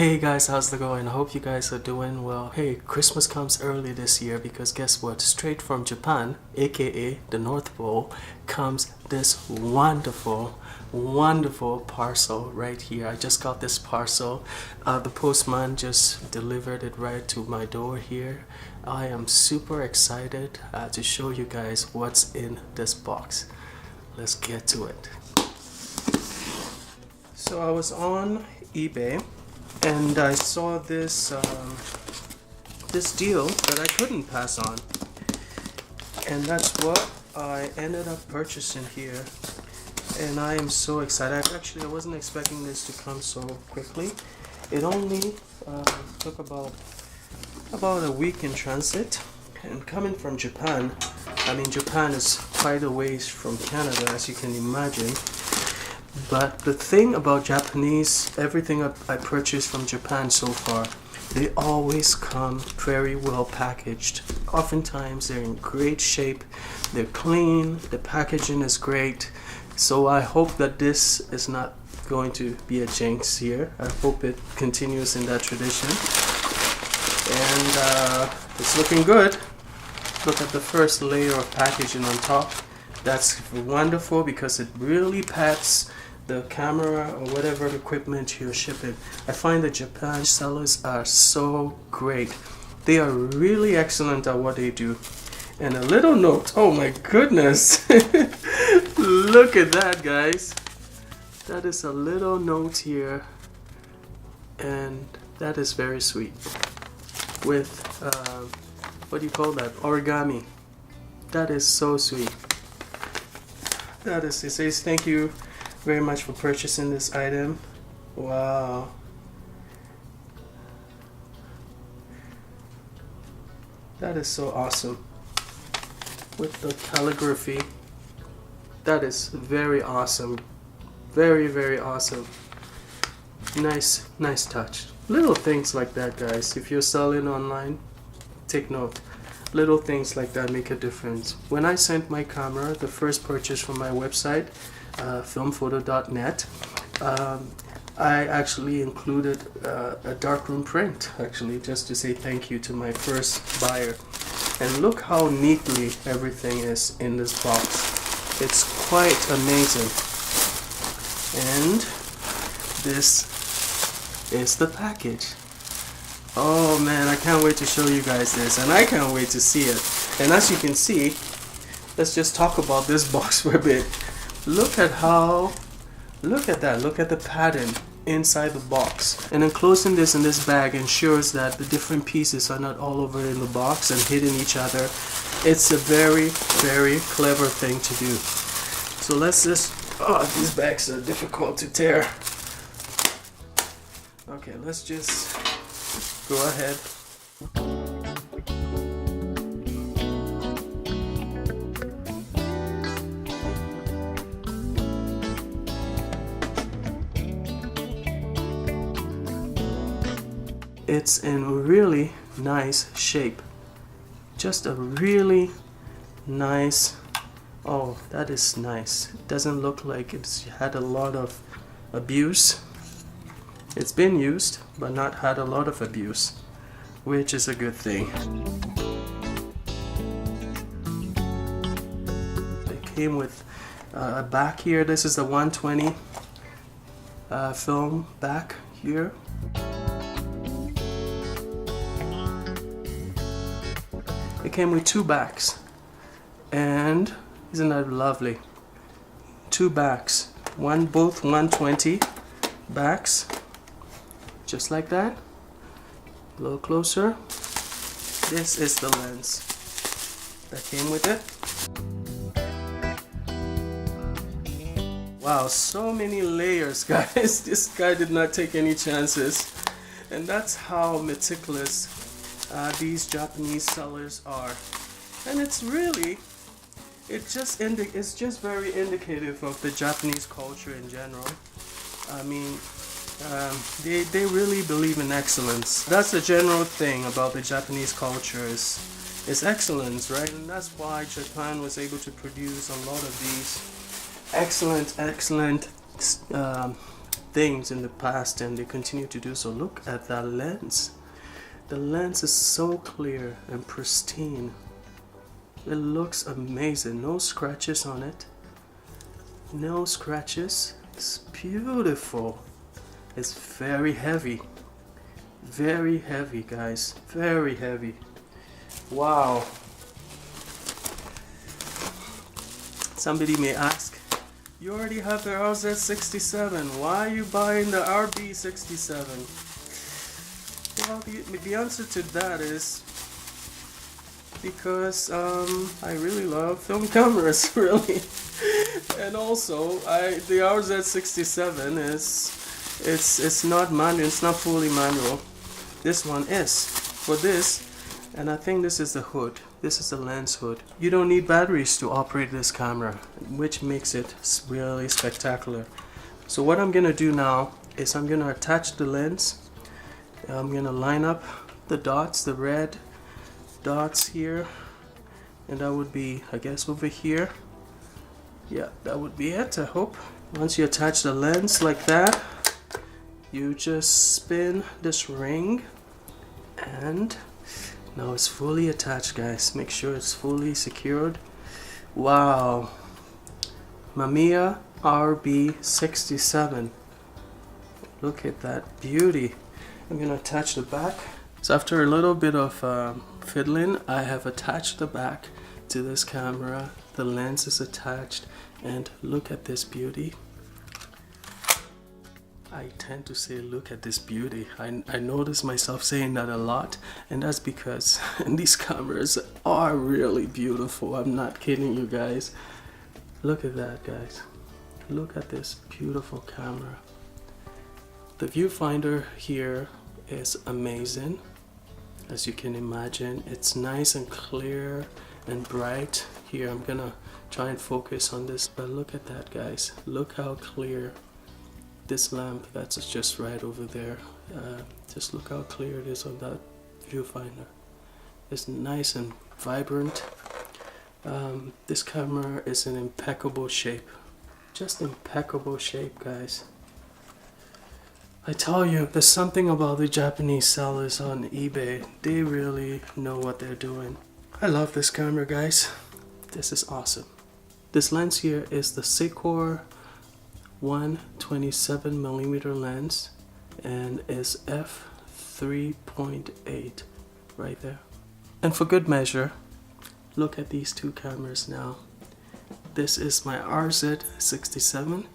Hey guys, how's it going? I hope you guys are doing well. Hey, Christmas comes early this year because guess what? Straight from Japan, aka the North Pole, comes this wonderful parcel right here. I just got this parcel. The postman just delivered it right to my door here. I am super excited to show you guys what's in this box. Let's get to it. So I was on eBay and I saw this this deal that I couldn't pass on, and that's what I ended up purchasing here, and I am so excited. I wasn't expecting this to come so quickly. It only took about a week in transit, and coming from Japan, I mean Japan is quite a ways from Canada, as you can imagine. But the thing about Japanese, everything I purchased from Japan so far, they always come very well packaged. Oftentimes they're in great shape, they're clean, the packaging is great. So I hope that this is not going to be a jinx here. I hope it continues in that tradition. And it's looking good. Look at the first layer of packaging on top. That's wonderful because it really pats the camera or whatever equipment you're shipping. I find that Japan sellers are so great. They are really excellent at what they do. And a little note, oh my goodness. Look at that, guys. That is a little note here, and that is very sweet. With what do you call that? Origami. That is so sweet. It says thank you very much for purchasing this item. Wow. That is so awesome. With the calligraphy. That is very awesome. Very, very awesome. Nice touch. Little things like that, guys. If you're selling online, take note. Little things like that make a difference. When I sent my camera, the first purchase from my website, filmphoto.net, I actually included a darkroom print, actually, just to say thank you to my first buyer. And look how neatly everything is in this box. It's quite amazing. And this is the package. Oh man, I can't wait to show you guys this, and I can't wait to see it. And as you can see, let's just talk about this box for a bit. Look at that, look at the pattern inside the box. And enclosing this in this bag ensures that the different pieces are not all over in the box and hitting each other. It's a very, very clever thing to do. So let's just, these bags are difficult to tear. Okay, let's just go ahead. It's in really nice shape. Just a really nice, oh, that is nice. It doesn't look like it's had a lot of abuse. It's been used, but not had a lot of abuse, which is a good thing. It came with a back here. This is the 120 film back here. It came with two backs, and isn't that lovely? Two backs, both 120 backs, just like that. A little closer. This is the lens that came with it. Wow, so many layers, guys. This guy did not take any chances, and that's how meticulous these Japanese sellers are. And it's just very indicative of the Japanese culture in general. I mean, they really believe in excellence. That's the general thing about the Japanese culture is excellence, right? And that's why Japan was able to produce a lot of these excellent things in the past and they continue to do so. Look at that lens. The lens is so clear and pristine. It looks amazing. No scratches on it. No scratches. It's beautiful. It's very heavy. Very heavy, guys. Very heavy. Wow. Somebody may ask, you already have the RZ67. Why are you buying the RB67? Well, the answer to that is because I really love film cameras, really. And also, the RZ67 it's not manual. It's not fully manual. This one is. For this, and I think this is the hood. This is the lens hood. You don't need batteries to operate this camera, which makes it really spectacular. So what I'm gonna do now is I'm gonna attach the lens. I'm gonna line up the dots, the red dots here, and that would be, I guess, over here. Yeah, that would be it, I hope. Once you attach the lens like that, you just spin this ring, and now it's fully attached, guys. Make sure it's fully secured. Wow. Mamiya RB67. Look at that beauty. I'm gonna attach the back. So after a little bit of fiddling, I have attached the back to this camera. The lens is attached, and look at this beauty. I tend to say look at this beauty. I notice myself saying that a lot, and that's because these cameras are really beautiful. I'm not kidding you guys. Look at that, guys. Look at this beautiful camera. The viewfinder here is amazing. As you can imagine, it's nice and clear and bright. Here, I'm gonna try and focus on this, but look at that, guys. Look how clear this lamp that's just right over there. Just look how clear it is on that viewfinder. It's nice and vibrant. This camera is in impeccable shape. Just impeccable shape, guys. I tell you, there's something about the Japanese sellers on eBay. They really know what they're doing. I love this camera, guys. This is awesome. This lens here is the Secor 127mm lens, and is f3.8 right there. And for good measure, look at these two cameras now. This is my RZ67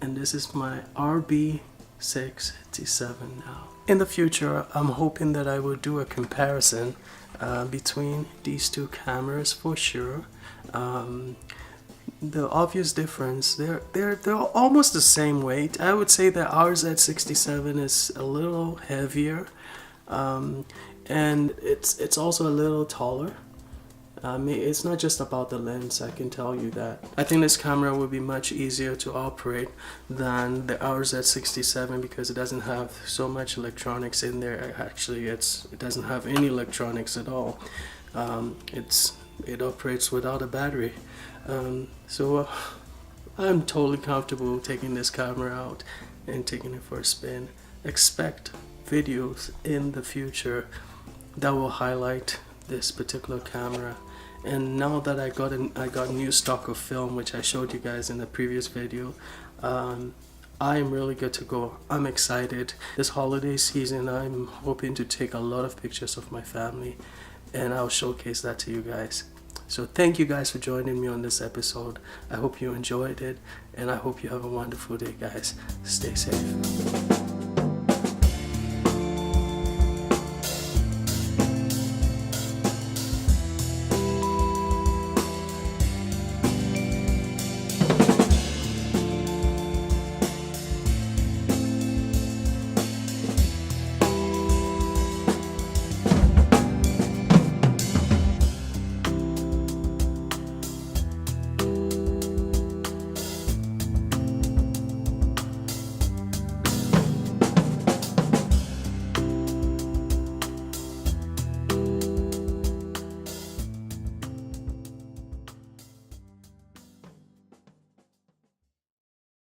and this is my RB67 now. In the future, I'm hoping that I will do a comparison between these two cameras for sure. The obvious difference, they're almost the same weight. I would say that RZ67 is a little heavier, and it's also a little taller. It's not just about the lens, I can tell you that. I think this camera will be much easier to operate than the RZ67 because it doesn't have so much electronics in there. Actually, it doesn't have any electronics at all. It operates without a battery. So I'm totally comfortable taking this camera out and taking it for a spin. Expect videos in the future that will highlight this particular camera. And now that I got new stock of film, which I showed you guys in the previous video, I am really good to go. I'm excited. This holiday season, I'm hoping to take a lot of pictures of my family, and I'll showcase that to you guys. So thank you guys for joining me on this episode. I hope you enjoyed it, and I hope you have a wonderful day, guys. Stay safe.